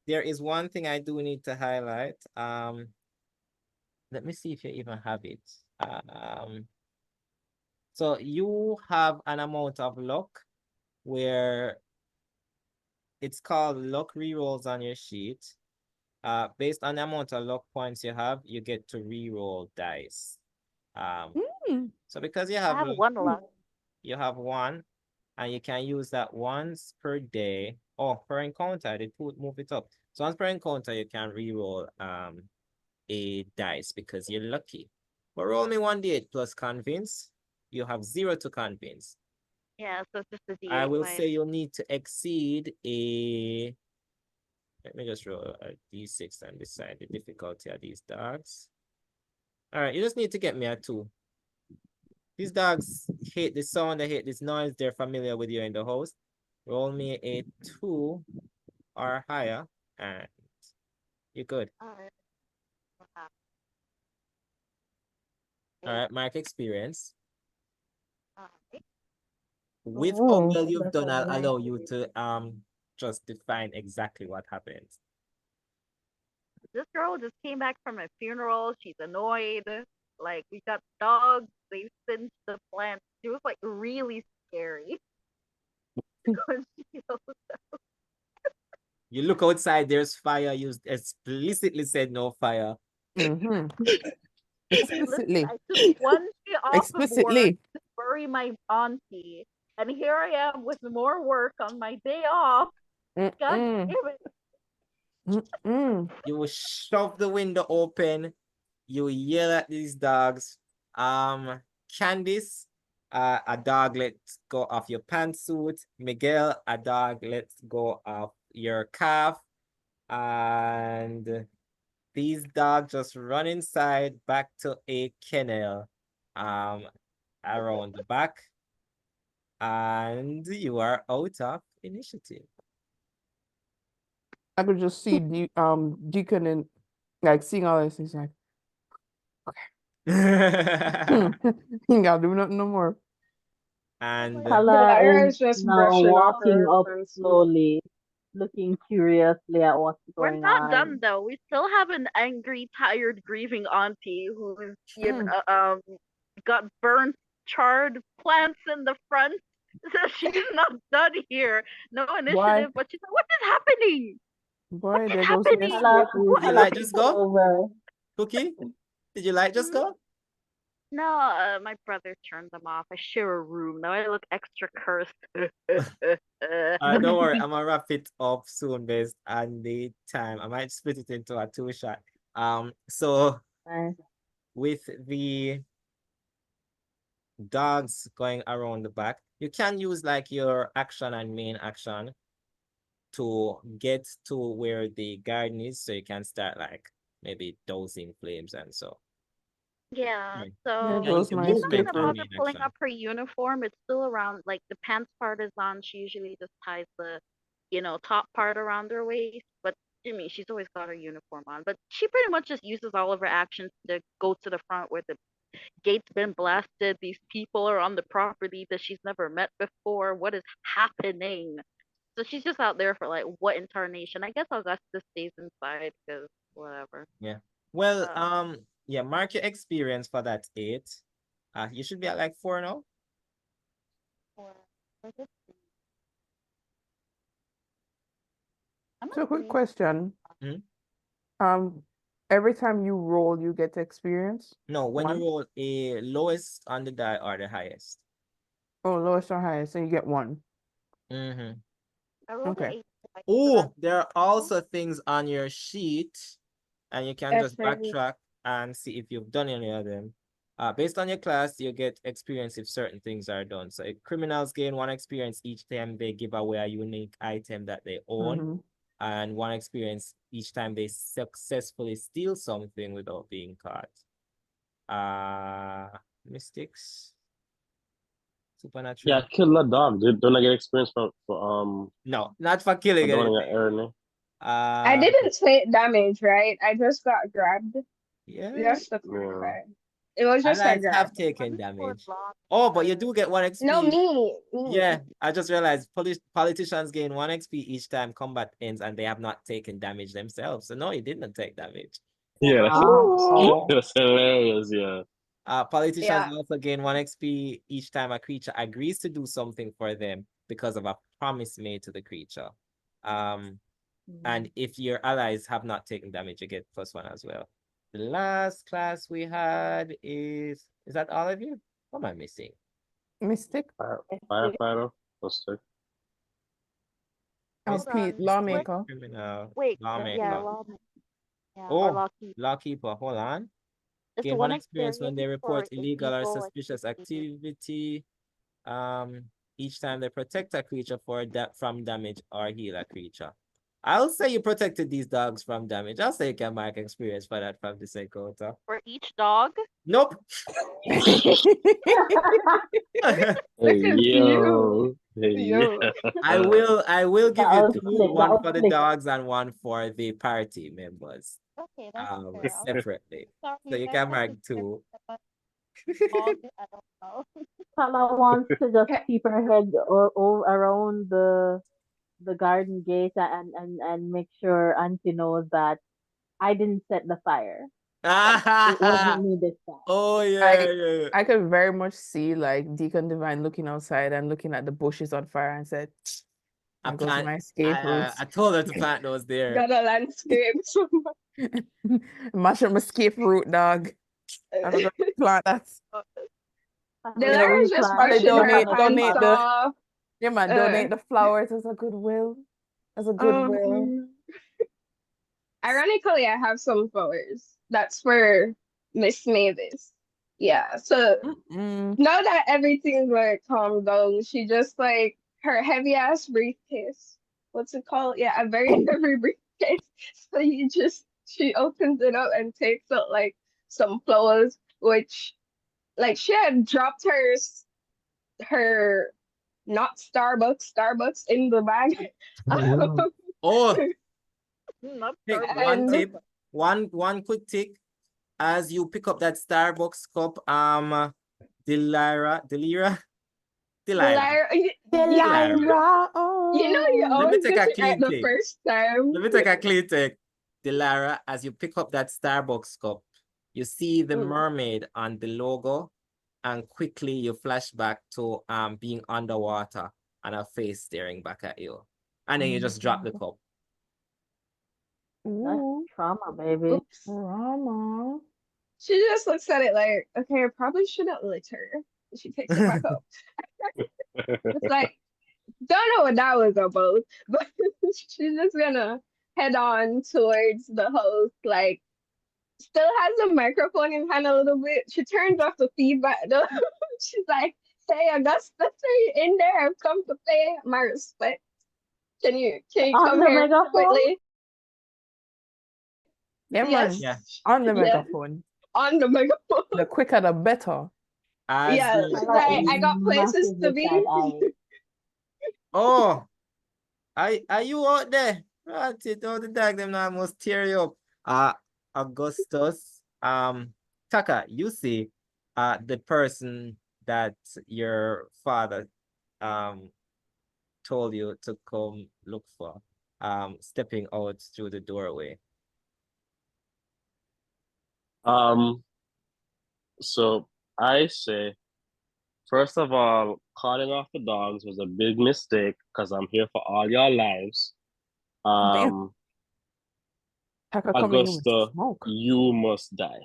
there is one thing I do need to highlight. Let me see if you even have it. So you have an amount of luck where it's called luck rerolls on your sheet. Based on the amount of luck points you have, you get to reroll dice. So because you have luck, one luck. you have one, and you can use that once per day or per encounter. They move it up. So once per encounter, you can reroll a dice because you're lucky. But roll me 1d8 plus convince. You have 0 to convince. Yeah, so it's just a D8. I will fine. say you'll need to exceed a. Let me just roll a d6 and decide the difficulty of these dogs. All right, you just need to get me a 2. These dogs hate the sound, they hate this noise, they're familiar with you in the house. Roll me a 2 or higher, and you're good. Alright. All right, mark experience. Alright. With how well you've That's done, a I'll nice allow you to just define exactly what happens. This girl just came back from a funeral. She's annoyed. Like, we got dogs. They singed the plants. She was like really scary. When she goes, You look outside, there's fire. You explicitly said no fire. Mm-hmm. listen, Explicitly. I took one day off of work Explicitly. to bury my auntie, and here I am with more work on my day off. God Mm-mm. damn it! Mm-mm. You will shove the window open. You yell at these dogs. Kandice, a dog lets go of your pantsuit. Miguel, a dog lets go of your calf. And these dogs just run inside back to a kennel around the back. And you are out of initiative. I could just see Deacon and like seeing all this. He's like, he ain't gotta do nothing no more. And Talah Deliarah is is just now brushing off walking her up fancy. slowly, looking curiously at what's We're going not on. done though. We still have an angry, tired, grieving auntie who's got burnt, charred plants in the front. So she's not done here. No initiative, but she's like, "What is happening? Boy, What is there goes happening? next Talah, week. did your Talah light just peeked go? over. Cookie? Did your light just go? No, my brother turned them off. I share a room. Now I look extra cursed. Don't worry, I'm gonna wrap it up soon based on the time. I might split it into a 2-shot. So Nice. with the dogs going around the back, you can use like your action and main action to get to where the garden is, so you can start like maybe dosing flames and so. Yeah, Right. There so goes the my she's not movement gonna and paper. bother main pulling action. up her uniform. It's still around, like the pants part is on. She usually just ties the, top part around her waist. But I mean, she's always got her uniform on. But she pretty much just uses all of her actions to go to the front where the gate's been blasted. These people are on the property that she's never met before. What is happening? So she's just out there for like what incarnation? I guess Augustus stays inside because whatever. Yeah. Well, Uh, yeah, mark your experience for that 8. You should be at like 4 now. So quick question. Hmm? Every time you roll, you get experience? No, when you One? roll a lowest on the die or the highest. Oh, lowest or highest, so you get 1. Mm-hmm. I rolled an Okay. 8. So Oh, there are also things on your sheet, and you can just That's backtrack and see if you've done any of them. Based on your class, you get experience if certain things are done. So if criminals gain 1 experience each time they give away a unique item that they own, and 1 experience each time they successfully steal something without being caught. Mystics, supernatural. Yeah, kill that dog. Don't I get experience for No, not for killing don't anything. get error? I didn't take damage, right? I just got grabbed. Yeah. Just to clarify. It was just a Allies grab. have taken damage. Oh, but you do get 1 XP. No, me. Yeah, I just realized politicians gain 1 XP each time combat ends, and they have not taken damage themselves. So no, you didn't take damage. Yeah, Wow. that's hilarious. Yeah. Politicians Yeah. also gain 1 XP each time a creature agrees to do something for them because of a promise made to the creature. And if your allies have not taken damage, you get +1 as well. The last class we had is that all of you? What am I missing? Mystic? Firefighter. Mystic. Hold SP on. lawmaker. Criminal. Wait, Lawmaker. yeah, lawmaker. Yeah, Oh, or Lawkeeper. Lawkeeper, hold on. It's Gain one one experience when they report for illegal or illegal suspicious activity. activity. Each time they protect a creature from damage or heal a creature. I'll say you protected these dogs from damage. I'll say you can mark experience for that from this encounter. For each dog? Nope. Look at you. Hey, Yo. I will give That you was two, slick. That one was for the slick. dogs and one for the party members. Okay, that's fair. Separately. Sorry, So you guys, can I mark just two. dog, I don't know. Tala wants to just keep her head around the garden gate and make sure Auntie knows that I didn't set the fire. It wasn't me this time. Oh yeah. I could very much see like Deacon Devine looking outside and looking at the bushes on fire and said, "There goes my escape route." I told her to plant those there. Got a landscape. Mash up my escape route, dog. I'm gonna plant that. Deliarah's just Probably brushing her hands donate the off. yeah man, donate the flowers as a goodwill. As a goodwill. Ironically, I have some flowers. That's for Miss Mavis. Yeah, so now that everything's like calmed down, she just like her heavy ass briefcase. What's it called? Yeah, a very heavy briefcase. So she opens it up and takes out like some flowers, which like she had dropped her not Starbucks in the bag. Oh, Not take Starbucks. one And tip. One quick tip. As you pick up that Starbucks cup, Deliarah. Deliarah, Oh. you know you Let me always take get a it right clean the take. first time. Let me take a clean take. Deliarah, as you pick up that Starbucks cup, you see the mermaid on the logo, and quickly you flash back to being underwater and her face staring back at you. And then you just drop the cup. That's trauma, baby. Trauma. She just looks at it like, okay, I probably shouldn't litter. She takes it back up. It's like, don't know what that was about, but she's just gonna head on towards the host, like, still has the microphone in hand a little bit. She turns off the feedback though. She's like, hey, Augustus, are you in there? I've come to pay my respect. Can you come here quickly? Yeah, Yes. man. Yeah. On the Yes. megaphone. On the megaphone. The quicker the better. Yeah, like I got places to be. Oh, are you out there? Right, it all the dog them now almost tear you up. Augustus, Taka, you see, the person that your father told you to come look for, stepping out through the doorway. So I say, first of all, calling off the dogs was a big mistake because I'm here for all your lives. Taka coming in with Augusta, smoke. you must die.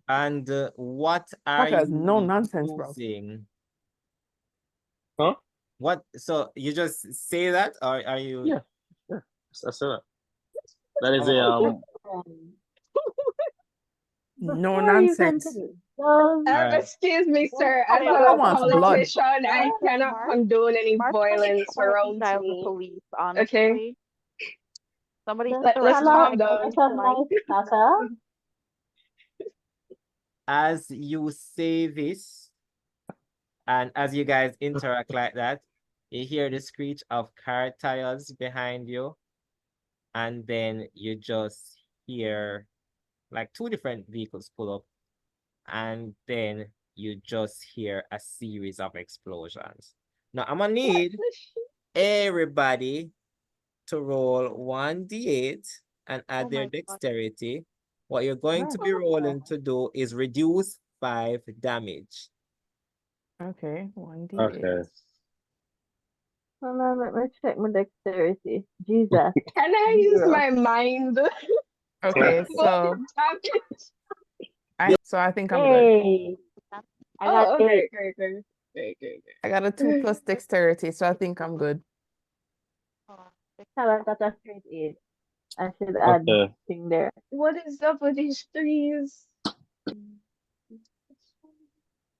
And what are Taka is you no nonsense, bro. using? Huh? What? So you just say that, or are you? Yeah, I said that. That is a No nonsense. Excuse me, sir. As Wait, a wants blood. politician, I cannot condone any Mark violence around the me. police, honestly. Okay. Somebody Let's calm down. As you say this, and as you guys interact like that, you hear the screech of car tires behind you, and then you just hear like two different vehicles pull up, and then you just hear a series of explosions. Now I'm gonna need everybody to roll 1d8 and add their dexterity. What you're going to be rolling to do is reduce 5 damage. Okay, 1d8. Okay. Hold on, let me check my dexterity. Jesus. Can I use my mind? Okay, so I think I'm good. Hey. Okay. I got a 2+ dexterity, so I think I'm good. Tell her that's a straight 8. I should add Okay. thing there. What is up with these threes?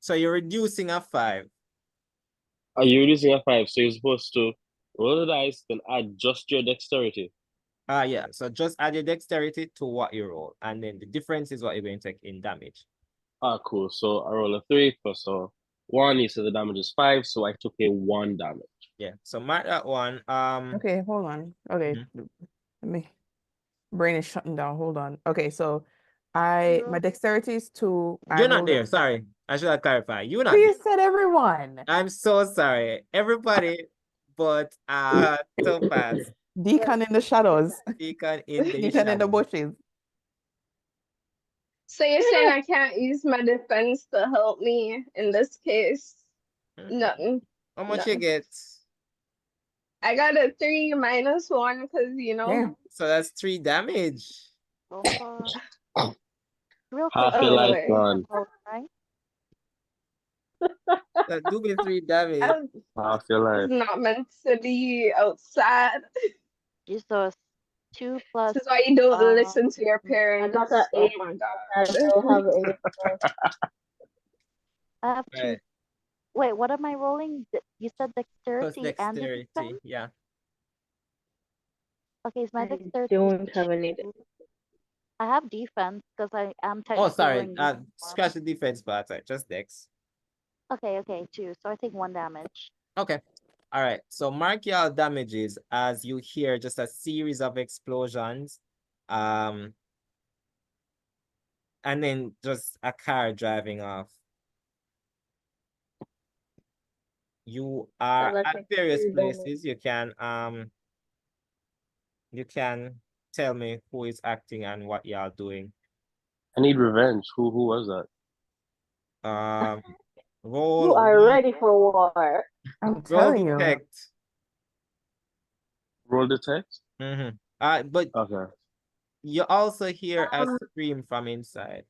So you're reducing a 5. Are you using a 5? So you're supposed to roll the dice, then adjust your dexterity. Yeah. So just add your dexterity to what you roll, and then the difference is what you're going to take in damage. Cool. So I roll a 3 plus a 1. You said the damage is 5, so I took a 1 damage. Yeah. So mark that one. Okay, hold on. Okay, let me. Brain is shutting down. Hold on. Okay, so my dexterity is 2. You're not there. Sorry. I should have clarified. You're not You there. said everyone. I'm so sorry. Everybody but Topaz. Deacon in the shadows. Deacon in the Deacon in the shadow. bushes. So you're saying I can't use my defense to help me in this case? Nothing. How much No. you get? I got a 3 minus 1 because, you know. Damn. So that's 3 damage. So far. Real Half quick, your Oh, life wait. gone. right? That do me 3 damage. Half your life. It's not meant to be outside. So 2 plus. This is why you don't listen to your I parents. got an Oh 8. my I god. don't have 8. I have 2. Right. Wait, what am I rolling? You said Plus dexterity and dexterity. defense? Yeah. Okay, is my I dexterity? don't have any. I have defense because I am Oh, technically sorry. rolling defense. Scratch the defense part. Just dex. Okay, 2. So I take 1 damage. Okay. All right. So mark your damages as you hear just a series of explosions. And then just a car driving off. You are So that's at like various 3 damage. places. You can tell me who is acting and what y'all doing. I need revenge. Who was that? Roll. You are ready for war. I'm Roll telling you. detect. Roll detect? But Okay. you also hear a Um, scream from inside.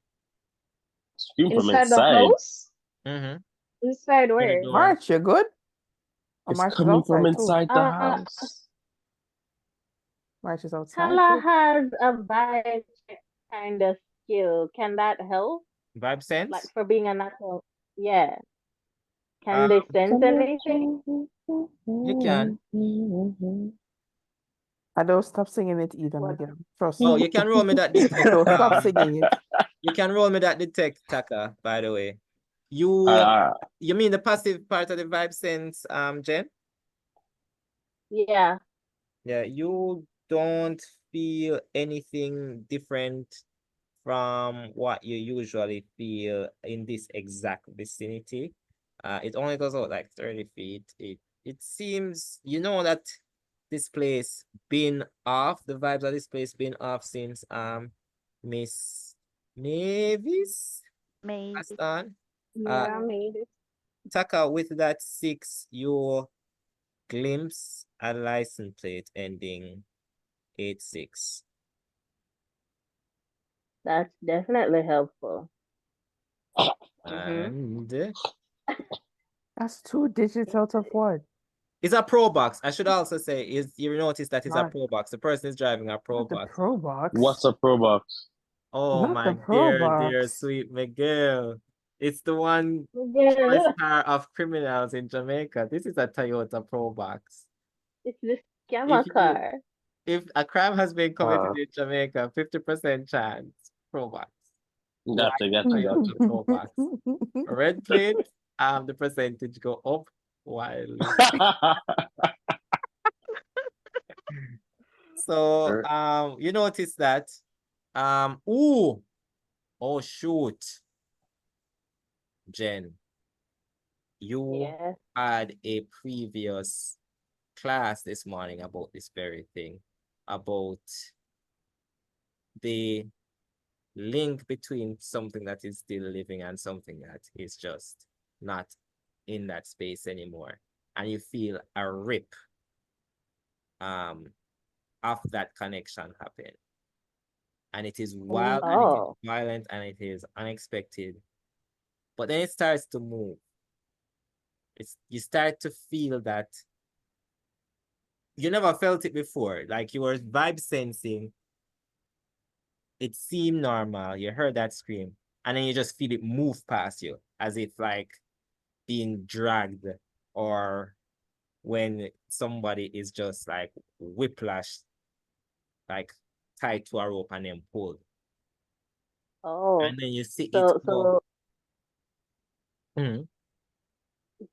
Scream from inside the inside. house? Mm-hmm. Inside The where? door. March, you good? Oh, It's March is coming from outside too. inside the house. March is outside Talah too. has a vibe kind of skill. Can that help? Vibe sense? Like for being a natural. Yeah. Can they sense anything? You can. I don't stop singing it either, What? Miguel. Trust Oh, me. you can roll me that detect. Don't stop singing it. You can roll me that detect, Taka, by the way. You mean the passive part of the vibe sense, Jen? Yeah. Yeah, you don't feel anything different from what you usually feel in this exact vicinity. It only goes out like 30 feet. It seems, you know, that this place been off, the vibes of this place been off since Miss Mavis Maybe. passed on. Yeah, I made it. Taka, with that 6, you glimpse a license plate ending 86. That's definitely helpful. And That's 2 digits out of what? it's a pro box. I should also say, is you notice that it's a Not- pro box. The person is driving a pro Not the box. pro box. What's a pro box? Oh Not my the pro dear box. sweet Miguel. It's the one Yeah. star of criminals in Jamaica. This is a Toyota Pro Box. It's the If scammer you car. if a crime has been committed in Jamaica, 50% chance Pro Box. Gotcha. Toyota Pro Box. Red plate, the percentage go up wildly. So you notice that oh shoot, Jen, you Yeah. had a previous class this morning about this very thing, about the link between something that is still living and something that is just not in that space anymore, and you feel a rip of that connection happen. And it is wild and it is violent and it is unexpected. But then it starts to move. You start to feel that you never felt it before. Like you were vibe sensing. It seemed normal. You heard that scream. And then you just feel it move past you as if like being dragged, or when somebody is just like whiplash, like tied to a rope and then pulled. Oh, And then you see it go. So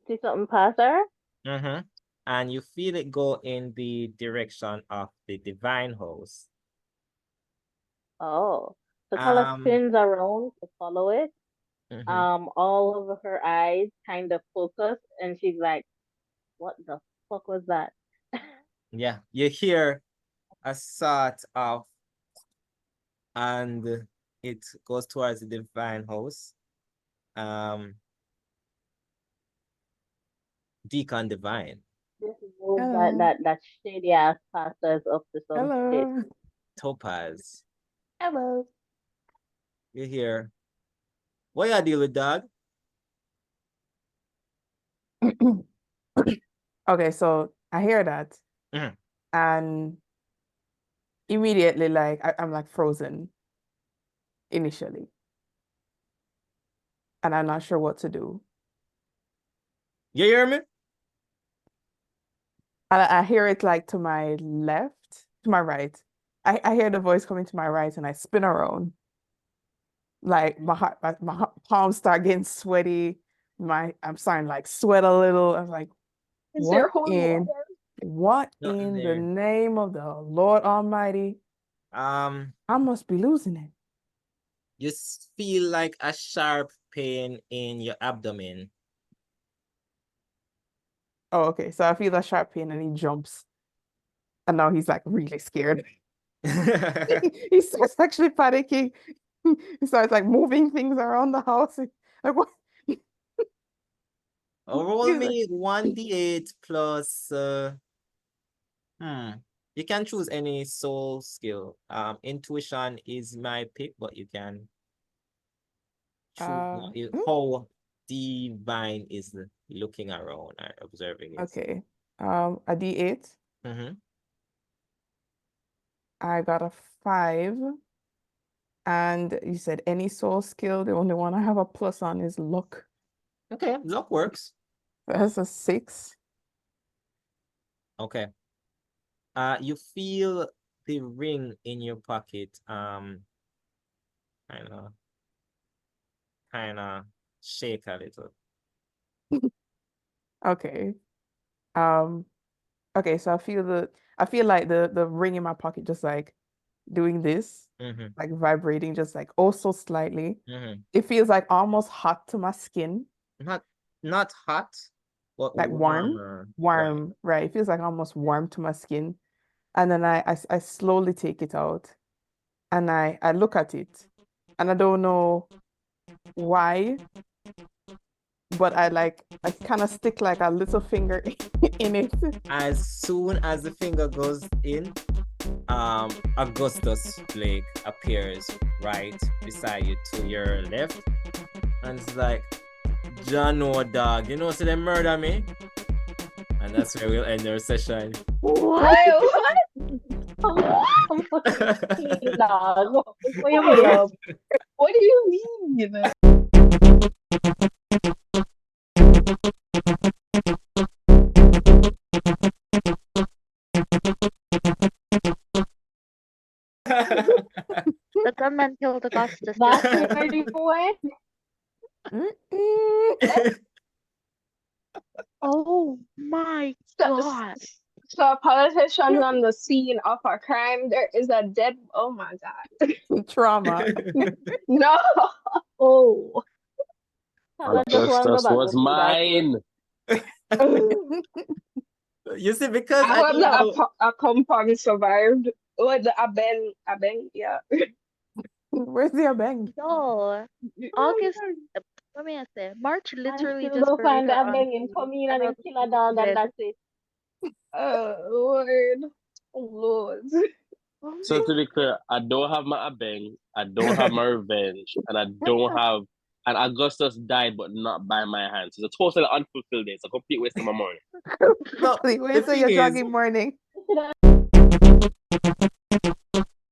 see something pass her? And you feel it go in the direction of the divine host. Oh. So Talah spins around to follow it. All of her eyes kind of focus, and she's like, "What the fuck was that?" Yeah, you hear a sort of, and it goes towards the divine host. Deacon Devine. This move that shady ass pastors up to some shit. Hello. Topaz. Hello. You hear, what you deal with, dog? Okay, so I hear that, and immediately, like I'm like frozen initially, and I'm not sure what to do. You hear me? And I hear it like to my left, to my right. I hear the voice coming to my right, and I spin around. Like my palms start getting sweaty. I'm starting to like sweat a little. I'm like, Is there holy what Nothing in the there. name of the Lord Almighty? I must be losing it. You feel like a sharp pain in your abdomen. Oh, okay. So I feel a sharp pain and he jumps. And now he's like really scared. He starts actually panicking. He starts like moving things around the house. Like what? Roll me 1d8 plus you can choose any soul skill. Intuition is my pick, but you can choose how divine is looking around or observing it. Okay. A D8. I got a 5. And you said any soul skill. The only one I have a plus on is luck. Okay, luck works. That's a 6. Okay. You feel the ring in your pocket kind of shake a little. Okay. Okay, so I feel like the ring in my pocket just like doing this, like vibrating just like oh so slightly. It feels like almost hot to my skin. Not hot, but like warmer. Warm, right? It feels like almost warm to my skin. And then I slowly take it out and I look at it and I don't know why, but I kind of stick like a little finger in it. As soon as the finger goes in, Augustus Blake appears right beside you to your left, and it's like, John, dog, you know, so they murder me. And that's where we'll end our session. What? What do you mean? The gunman killed Augustus. That's ready for it. Oh my god. So a politician on the scene of a crime, there is a dead, oh my god. Trauma. No. Oh. Augustus was mine. You see, because I hope that a compound survived. Or the Abeng, yeah. Where's the Abeng? No, August. Let me say, March literally just go buried find her the Abeng and come in and kill a dog and that's it. Lord. Oh, Lord. So to be clear, I don't have my Abeng, I don't have my revenge, and I don't have. And Augustus died, but not by my hands. It's a totally unfulfilled day. It's a complete waste of my morning. Complete waste of your jogging morning. to the